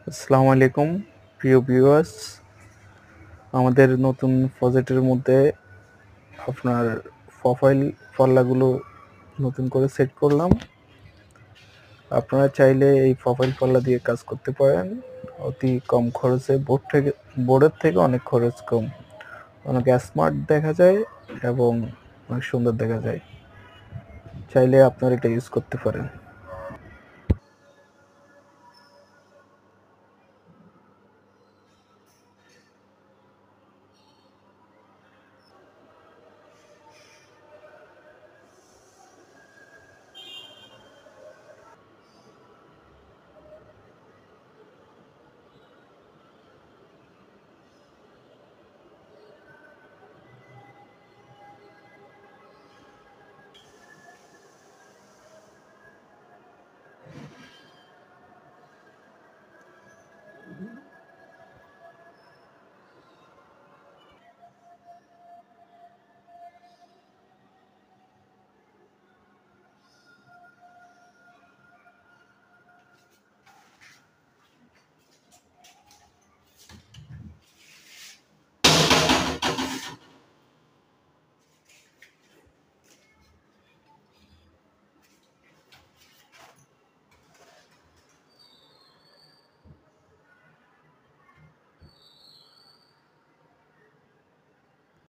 আসসালামু আলাইকুম প্রিয় ভিউয়ার্স। আমাদের নতুন প্রজেক্টের মধ্যে আপনার প্রোফাইল পাল্লাগুলো নতুন করে সেট করলাম। আপনারা চাইলে এই প্রোফাইল পাল্লা দিয়ে কাজ করতে পারেন অতি কম খরচে। বোর্ডের থেকে অনেক খরচ কম, অনেক স্মার্ট দেখা যায় এবং অনেক সুন্দর দেখা যায়। চাইলে আপনারা এটা ইউজ করতে পারেন।